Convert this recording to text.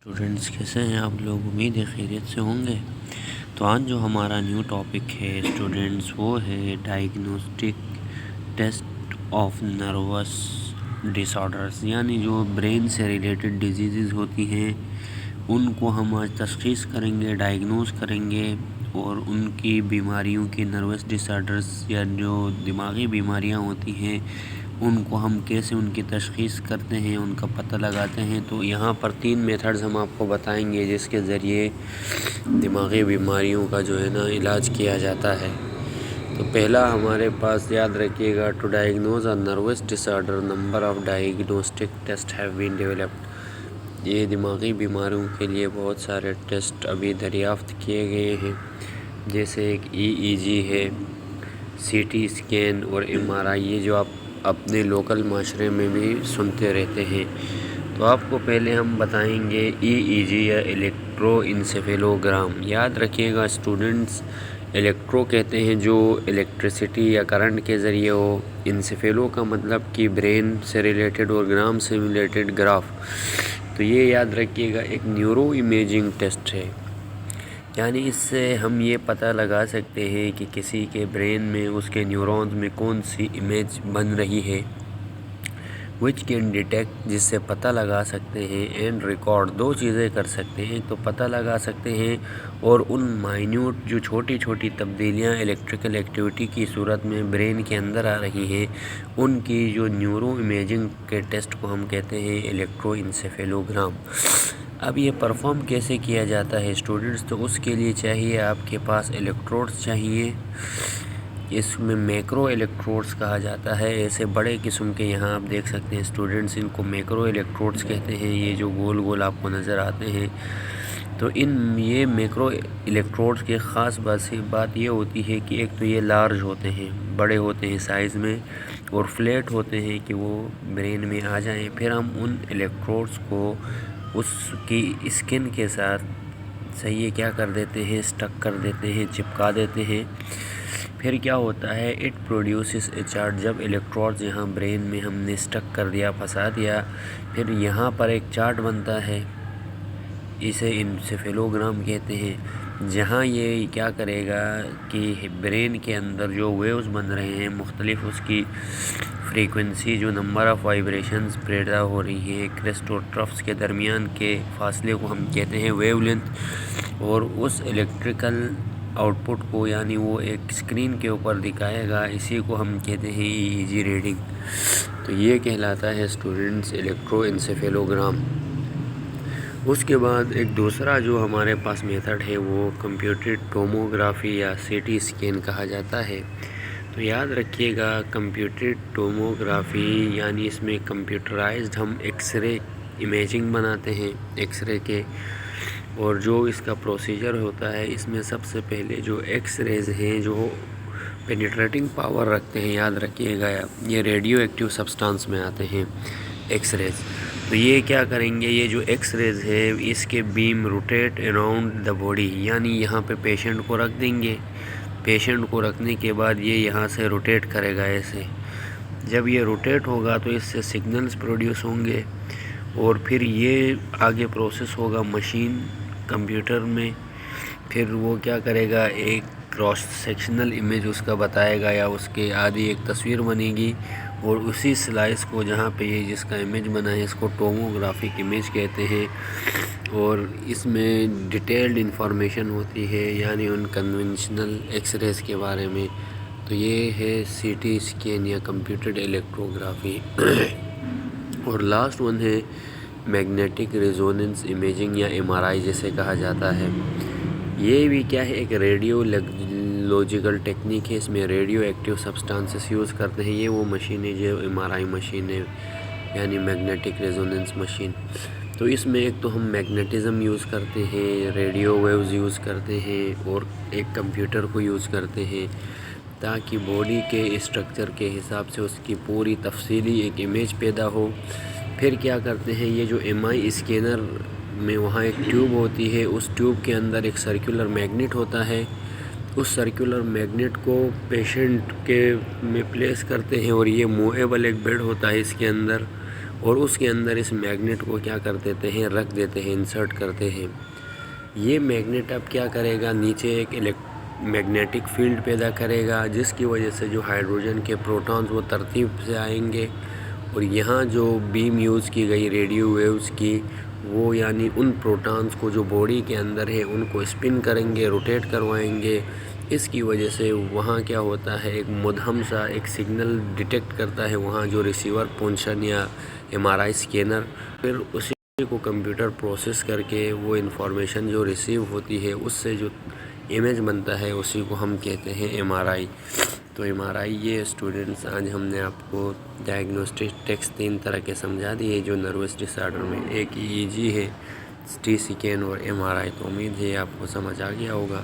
Students کیسے ہیں آپ لوگ؟ امید ہے خیریت سے ہوں گے۔ تو آج جو ہمارا نیو ٹاپک ہے اسٹوڈنٹس وہ ہے diagnostic test of nervous disorders, یعنی جو برین سے ریلیٹڈ ڈیزیزز ہوتی ہیں ان کو ہم آج تشخیص کریں گے، ڈائگنوز کریں گے، اور ان کی بیماریوں کی نروس ڈس آرڈرز یا جو دماغی بیماریاں ہوتی ہیں ان کو ہم کیسے ان کی تشخیص کرتے ہیں، ان کا پتہ لگاتے ہیں۔ تو یہاں پر 3 میتھڈز ہم آپ کو بتائیں گے جس کے ذریعے دماغی بیماریوں کا جو ہے نا علاج کیا جاتا ہے۔ تو پہلا ہمارے پاس یاد رکھیے گا، to diagnose a nervous disorder number of diagnostic test have been developed. یہ دماغی بیماریوں کے لیے بہت سارے ٹیسٹ ابھی دریافت کیے گئے ہیں، جیسے ایک EEG ہے، CT اسکین اور MRI، یہ جو آپ اپنے لوکل معاشرے میں بھی سنتے رہتے ہیں۔ تو آپ کو پہلے ہم بتائیں گے EEG یا الیکٹرو انسیفیلوگرام۔ یاد رکھیے گا اسٹوڈنٹس، الیکٹرو کہتے ہیں جو الیکٹریسٹی یا کرنٹ کے ذریعے ہو، انسیفیلو کا مطلب کہ برین سے ریلیٹڈ اور گرام سے ریلیٹڈ گراف۔ تو یہ یاد رکھیے گا ایک نیورو امیجنگ ٹیسٹ ہے، یعنی اس سے ہم یہ پتہ لگا سکتے ہیں کہ کسی کے برین میں اس کے نیورونز میں کون سی امیج بن رہی ہے، وچ کین ڈیٹیکٹ، جس سے پتہ لگا سکتے ہیں، اینڈ ریکارڈ، 2 چیزیں کر سکتے ہیں، تو پتہ لگا سکتے ہیں اور ان مائنیوٹ جو چھوٹی چھوٹی تبدیلیاں الیکٹریکل ایکٹیویٹی کی صورت میں برین کے اندر آ رہی ہیں ان کی جو نیورو امیجنگ کے ٹیسٹ کو ہم کہتے ہیں الیکٹرو انسیفیلوگرام۔ اب یہ پرفارم کیسے کیا جاتا ہے اسٹوڈنٹس؟ تو اس کے لیے چاہیے آپ کے پاس الیکٹروڈس چاہیے، اس میں میکرو الیکٹروڈس کہا جاتا ہے، ایسے بڑے قسم کے یہاں آپ دیکھ سکتے ہیں اسٹوڈنٹس، ان کو میکرو الیکٹروڈس کہتے ہیں، یہ جو گول گول آپ کو نظر آتے ہیں۔ تو یہ میکرو الیکٹروڈس کی خاص بات یہ ہوتی ہے کہ ایک تو یہ لارج ہوتے ہیں، بڑے ہوتے ہیں سائز میں، اور فلیٹ ہوتے ہیں کہ وہ برین میں آ جائیں۔ پھر ہم ان الیکٹروڈس کو اس کی اسکن کے ساتھ صحیح کیا کر دیتے ہیں، اسٹک کر دیتے ہیں، چپکا دیتے ہیں۔ پھر کیا ہوتا ہے، اٹ پروڈیوسز اے چارٹ۔ جب الیکٹروڈز یہاں برین میں ہم نے اسٹک کر دیا، پھنسا دیا، پھر یہاں پر ایک چارٹ بنتا ہے، اسے انسیفیلوگرام کہتے ہیں، جہاں یہ کیا کرے گا کہ برین کے اندر جو ویوز بن رہے ہیں مختلف، اس کی فریکوینسی، جو نمبر آف وائبریشنز پیدا ہو رہی ہیں کریسٹ اور ٹرفس کے درمیان کے فاصلے کو ہم کہتے ہیں ویو لینتھ، اور اس الیکٹریکل آؤٹ پٹ کو یعنی وہ ایک اسکرین کے اوپر دکھائے گا، اسی کو ہم کہتے ہیں EEG ریڈنگ۔ تو یہ کہلاتا ہے اسٹوڈنٹس الیکٹرو انسیفیلوگرام۔ اس کے بعد ایک دوسرا جو ہمارے پاس میتھڈ ہے وہ کمپیوٹرڈ ٹوموگرافی یا CT اسکین کہا جاتا ہے۔ تو یاد رکھیے گا کمپیوٹرڈ ٹوموگرافی یعنی اس میں کمپیوٹرائزڈ ہم ایکس رے امیجنگ بناتے ہیں ایکس رے کے، اور جو اس کا پروسیجر ہوتا ہے، اس میں سب سے پہلے جو ایکس ریز ہیں جو پینیٹریٹنگ پاور رکھتے ہیں، یاد رکھیے گا یہ ریڈیو ایکٹیو سبسٹانس میں آتے ہیں ایکس ریز۔ تو یہ کیا کریں گے، یہ جو ایکس ریز ہے اس کے بیم روٹیٹ اراؤنڈ دا باڈی، یعنی یہاں پہ پیشنٹ کو رکھ دیں گے، پیشنٹ کو رکھنے کے بعد یہ یہاں سے روٹیٹ کرے گا ایسے، جب یہ روٹیٹ ہوگا تو اس سے سگنلز پروڈیوس ہوں گے، اور پھر یہ آگے پروسیس ہوگا مشین کمپیوٹر میں، پھر وہ کیا کرے گا، ایک کراس سیکشنل امیج اس کا بتائے گا یا اس کے آدھی ایک تصویر بنے گی، اور اسی سلائس کو جہاں پہ یہ جس کا امیج بنا ہے اس کو ٹوموگرافک امیج کہتے ہیں، اور اس میں ڈیٹیلڈ انفارمیشن ہوتی ہے یعنی ان کنونشنل ایکس ریز کے بارے میں۔ تو یہ ہے CT اسکین یا کمپیوٹرڈ الیکٹروگرافی۔ اور لاسٹ ون ہے میگنیٹک ریزوننس امیجنگ یا MRI جسے کہا جاتا ہے۔ یہ بھی کیا ہے، ایک ریڈیو لوجیکل ٹیکنیک ہے، اس میں ریڈیو ایکٹیو سبسٹانسز یوز کرتے ہیں، یہ وہ مشین ہے جو MRI مشین ہے یعنی میگنیٹک ریزوننس مشین۔ تو اس میں ایک تو ہم میگنیٹزم یوز کرتے ہیں، ریڈیو ویوز یوز کرتے ہیں، اور ایک کمپیوٹر کو یوز کرتے ہیں تاکہ باڈی کے اسٹرکچر کے حساب سے اس کی پوری تفصیلی ایک امیج پیدا ہو۔ پھر کیا کرتے ہیں، یہ جو MI اسکینر میں وہاں ایک ٹیوب ہوتی ہے، اس ٹیوب کے اندر ایک سرکولر میگنیٹ ہوتا ہے، اس سرکولر میگنیٹ کو پیشنٹ کے میں پلیس کرتے ہیں، اور یہ موویبل ایک بیڈ ہوتا ہے اس کے اندر، اور اس کے اندر اس میگنیٹ کو کیا کر دیتے ہیں، رکھ دیتے ہیں، انسرٹ کرتے ہیں۔ یہ میگنیٹ اب کیا کرے گا، نیچے ایک میگنیٹک فیلڈ پیدا کرے گا، جس کی وجہ سے جو ہائیڈروجن کے پروٹونز وہ ترتیب سے آئیں گے، اور یہاں جو بیم یوز کی گئی ریڈیو ویوز کی، وہ یعنی ان پروٹونز کو جو باڈی کے اندر ہے ان کو اسپن کریں گے، روٹیٹ کروائیں گے۔ اس کی وجہ سے وہاں کیا ہوتا ہے، ایک مدھم سا ایک سگنل ڈیٹیکٹ کرتا ہے وہاں جو ریسیور پونشن یا MRI اسکینر، پھر اسی کو کمپیوٹر پروسیس کر کے وہ انفارمیشن جو ریسیو ہوتی ہے اس سے جو امیج بنتا ہے اسی کو ہم کہتے ہیں MRI۔ تو MRI یہ اسٹوڈنٹس آج ہم نے آپ کو ڈائگنوسٹک ٹیکس 3 طرح کے سمجھا دیے جو نروس ڈس آرڈر میں، ایک EEG ہے، CT اسکین اور MRI۔ تو امید ہے آپ کو سمجھ آ گیا ہوگا۔